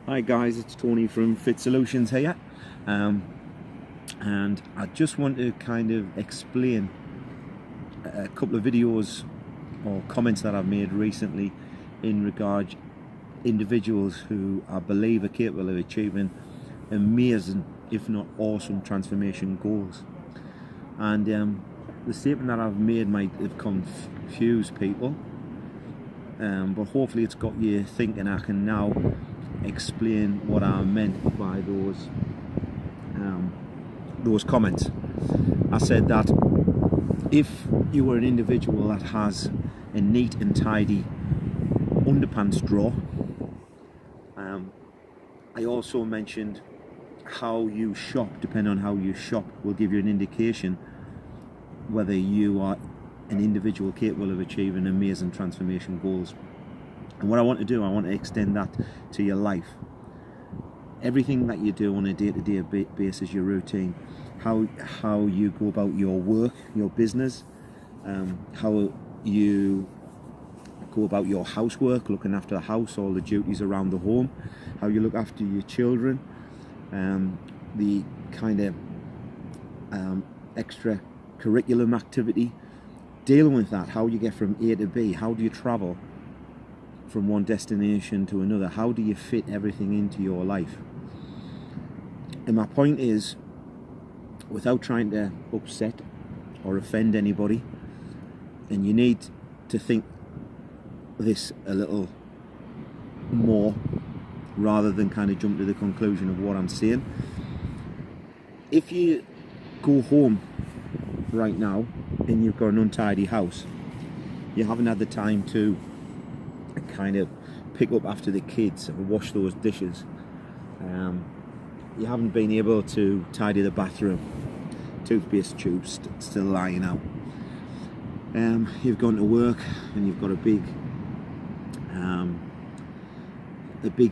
Hi guys, it's Tony from Fit Solutions here, and I just want to kind of explain a couple of videos or comments that I've made recently in regard individuals who I believe are capable of achieving amazing, if not awesome, transformation goals. And the statement that I've made might have confused people, but hopefully it's got you thinking. I can now explain what I meant by those comments. I said that if you were an individual that has a neat and tidy underpants drawer, I also mentioned how you shop. Depending on how you shop will give you an indication whether you are an individual capable of achieving amazing transformation goals. And what I want to do, I want to extend that to your life. Everything that you do on a day-to-day basis, your routine, how you go about your work, your business, how you go about your housework, looking after the house, all the duties around the home, how you look after your children, the kind of extra curriculum activity, dealing with that, how you get from A to B, how do you travel from one destination to another, how do you fit everything into your life. And my point is, without trying to upset or offend anybody, and you need to think this a little more rather than kind of jump to the conclusion of what I'm saying. If you go home right now and you've got an untidy house, you haven't had the time to kind of pick up after the kids and wash those dishes, you haven't been able to tidy the bathroom, toothpaste tubes still lying out, you've gone to work and you've got a big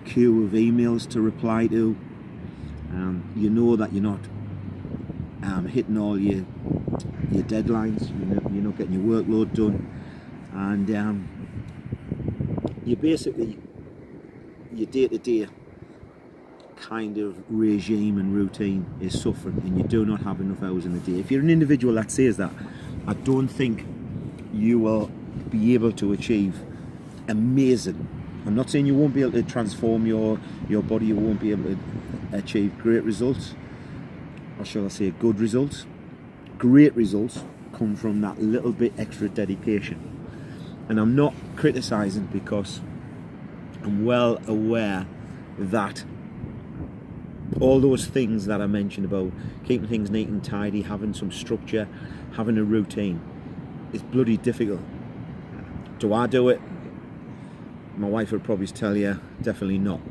queue of emails to reply to, you know that you're not hitting all your deadlines, you're not getting your workload done, and you basically, your day-to-day kind of regime and routine is suffering, and you do not have enough hours in the day. If you're an individual that says that, I don't think you will be able to achieve amazing. I'm not saying you won't be able to transform your body, you won't be able to achieve great results, or shall I say good results. Great results come from that little bit extra dedication. And I'm not criticizing, because I'm well aware that all those things that I mentioned about keeping things neat and tidy, having some structure, having a routine, is bloody difficult. Do I do it? My wife would probably tell you, definitely not.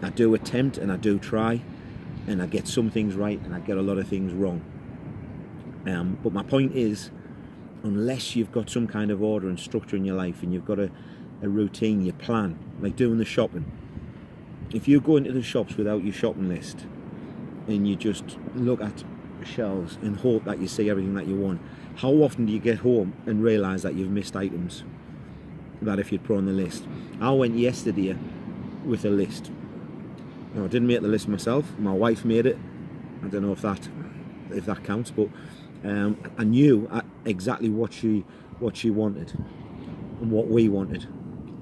I do attempt and I do try, and I get some things right and I get a lot of things wrong. But my point is, unless you've got some kind of order and structure in your life, and you've got a routine, your plan, like doing the shopping. If you go into the shops without your shopping list and you just look at shelves and hope that you see everything that you want, how often do you get home and realise that you've missed items that if you'd put on the list? I went yesterday with a list. Now, I didn't make the list myself, my wife made it. I don't know if that counts, but I knew exactly what she wanted and what we wanted,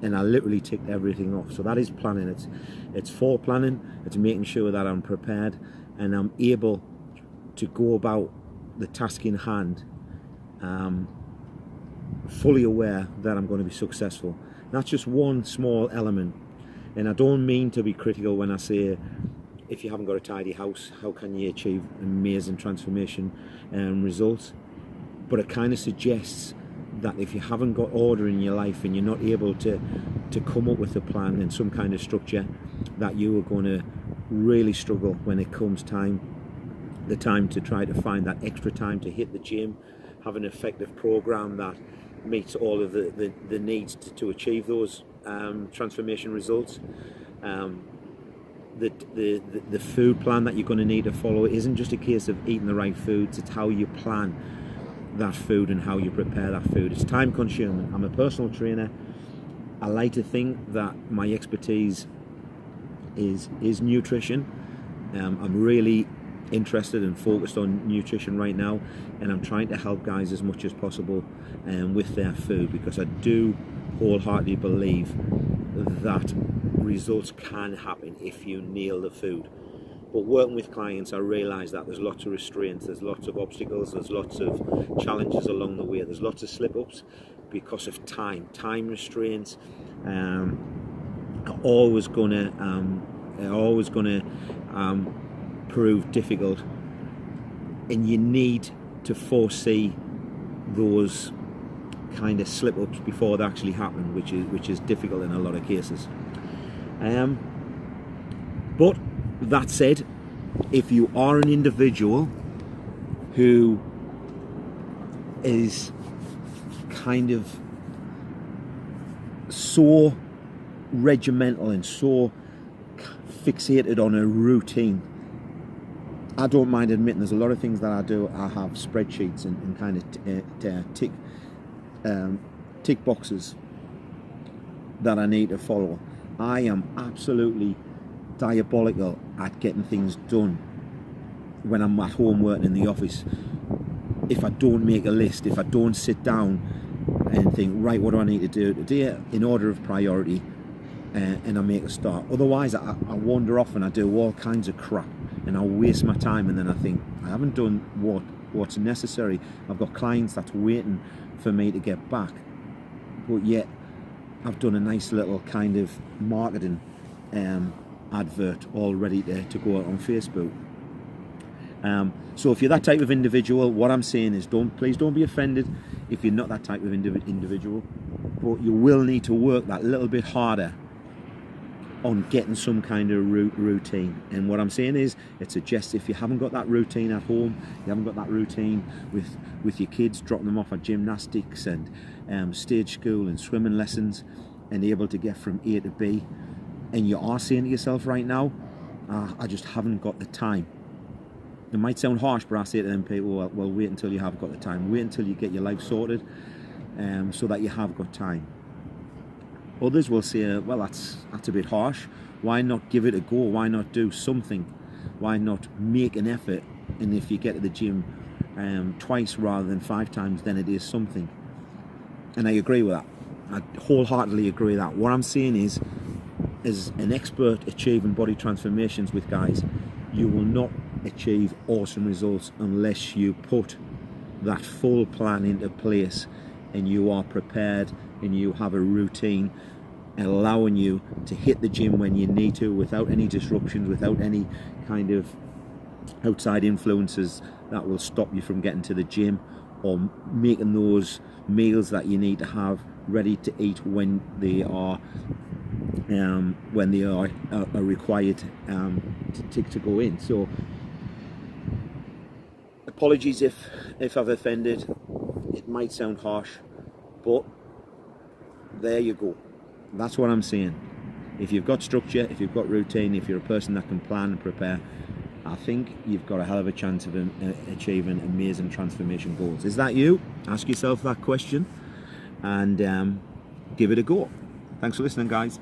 and I literally ticked everything off. So that is planning. It's planning. It's making sure that I'm prepared and I'm able to go about the task in hand, fully aware that I'm going to be successful. That's just one small element, and I don't mean to be critical when I say, if you haven't got a tidy house, how can you achieve amazing transformation results? But it kind of suggests that if you haven't got order in your life and you're not able to come up with a plan and some kind of structure, that you are going to really struggle when it comes the time to try to find that extra time to hit the gym, have an effective program that meets all of the needs to achieve those transformation results. The food plan that you're going to need to follow isn't just a case of eating the right foods, it's how you plan that food and how you prepare that food. It's time consuming. I'm a personal trainer. I like to think that my expertise is nutrition. I'm really interested and focused on nutrition right now, and I'm trying to help guys as much as possible with their food, because I do wholeheartedly believe that results can happen if you nail the food. But working with clients, I realise that there's lots of restraints, there's lots of obstacles, there's lots of challenges along the way, there's lots of slip-ups because of time restraints. Are always gonna prove difficult, and you need to foresee those kind of slip-ups before they actually happen, which is difficult in a lot of cases. But that said, if you are an individual who is kind of so regimental and so fixated on a routine, I don't mind admitting there's a lot of things that I do. I have spreadsheets and kind of tick boxes that I need to follow. I am absolutely diabolical at getting things done when I'm at home working in the office. If I don't make a list, if I don't sit down and think, right, what do I need to do today in order of priority, and I make a start. Otherwise, I wander off and I do all kinds of crap, and I waste my time, and then I think I haven't done what's necessary. I've got clients that's waiting for me to get back, but yet I've done a nice little kind of marketing advert all ready to go out on Facebook. So if you're that type of individual, what I'm saying is please don't be offended if you're not that type of individual, but you will need to work that little bit harder on getting some kind of routine. And what I'm saying is, it suggests if you haven't got that routine at home, you haven't got that routine with your kids, dropping them off at gymnastics and stage school and swimming lessons, and able to get from A to B, and you are saying to yourself right now, I just haven't got the time. It might sound harsh, but I say to them people, well, wait until you have got the time. Wait until you get your life sorted, so that you have got time. Others will say, well, that's a bit harsh. Why not give it a go? Why not do something? Why not make an effort? And if you get to the gym twice rather than 5 times, then it is something. And I agree with that. I wholeheartedly agree with that. What I'm saying is, as an expert achieving body transformations with guys, you will not achieve awesome results unless you put that full plan into place, and you are prepared, and you have a routine allowing you to hit the gym when you need to, without any disruptions, without any kind of outside influences that will stop you from getting to the gym, or making those meals that you need to have ready to eat when they are required to go in. So apologies if I've offended. It might sound harsh, but there you go. That's what I'm saying. If you've got structure, if you've got routine, if you're a person that can plan and prepare, I think you've got a hell of a chance of achieving amazing transformation goals. Is that you? Ask yourself that question and give it a go. Thanks for listening, guys.